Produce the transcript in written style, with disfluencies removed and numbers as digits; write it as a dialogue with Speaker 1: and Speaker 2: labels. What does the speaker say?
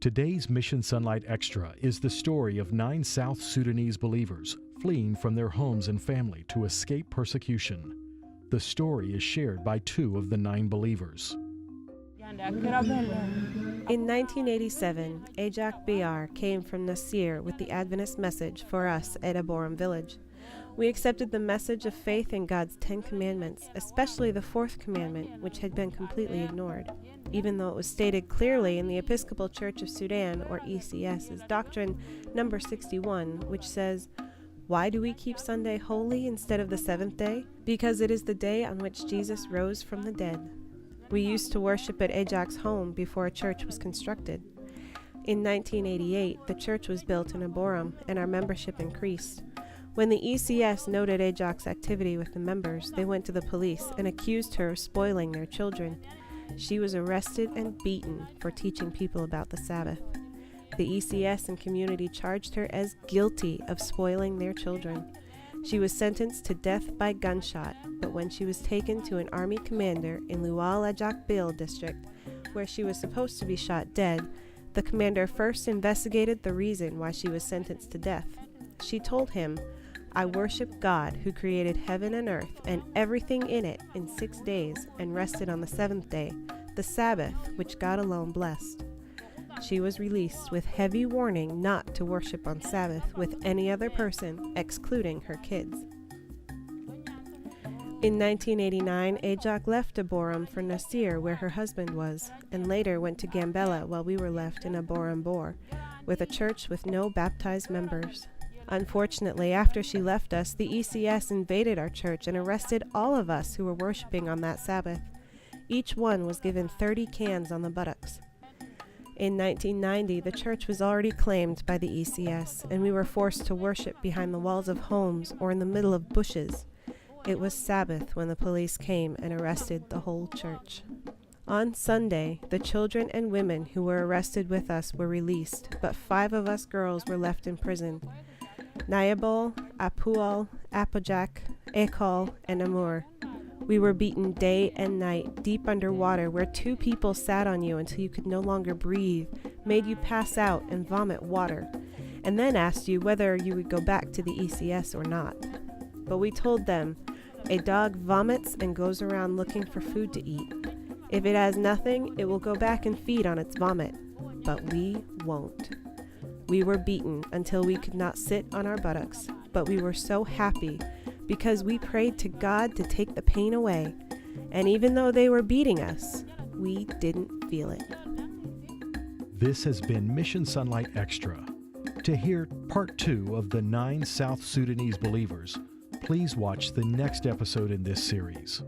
Speaker 1: Today's Mission Sonlight Extra is the story of 9 South Sudanese believers fleeing from their homes and family to escape persecution. The story is shared by 2 of the 9 believers.
Speaker 2: In 1987, Ajak BR came from Nasir with the Adventist message for us at Aboram village. We accepted the message of faith in God's 10 commandments, especially the 4th commandment, which had been completely ignored, even though it was stated clearly in the Episcopal Church of Sudan, or ECS's Doctrine number 61, which says, "Why do we keep Sunday holy instead of the 7th day? Because it is the day on which Jesus rose from the dead." We used to worship at Ajak's home before a church was constructed. In 1988, the church was built in Aboram, and our membership increased. When the ECS noted Ajak's activity with the members, they went to the police and accused her of spoiling their children. She was arrested and beaten for teaching people about the Sabbath. The ECS and community charged her as guilty of spoiling their children. She was sentenced to death by gunshot, but when she was taken to an army commander in Lual Ajak Bil district, where she was supposed to be shot dead, the commander first investigated the reason why she was sentenced to death. She told him, "I worship God who created heaven and earth and everything in it in 6 days and rested on the 7th day, the Sabbath, which God alone blessed." She was released with heavy warning not to worship on Sabbath with any other person, excluding her kids. In 1989, Ajak left Aboram for Nasir, where her husband was, and later went to Gambela while we were left in Aboram Bor, with a church with no baptized members. Unfortunately, after she left us, the ECS invaded our church and arrested all of us who were worshiping on that Sabbath. Each one was given 30 cans on the buttocks. In 1990, the church was already claimed by the ECS, and we were forced to worship behind the walls of homes or in the middle of bushes. It was Sabbath when the police came and arrested the whole church. On Sunday, the children and women who were arrested with us were released, but 5 of us girls were left in prison. Nayabol, Apual, Apojak, Ekol, and Amur. We were beaten day and night, deep underwater, where 2 people sat on you until you could no longer breathe, made you pass out and vomit water, and then asked you whether you would go back to the ECS or not. But we told them, "A dog vomits and goes around looking for food to eat. If it has nothing, it will go back and feed on its vomit. But we won't." We were beaten until we could not sit on our buttocks, but we were so happy because we prayed to God to take the pain away, and even though they were beating us, we didn't feel it.
Speaker 1: This has been Mission Sonlight Extra. To hear part 2 of the 9 South Sudanese believers, please watch the next episode in this series.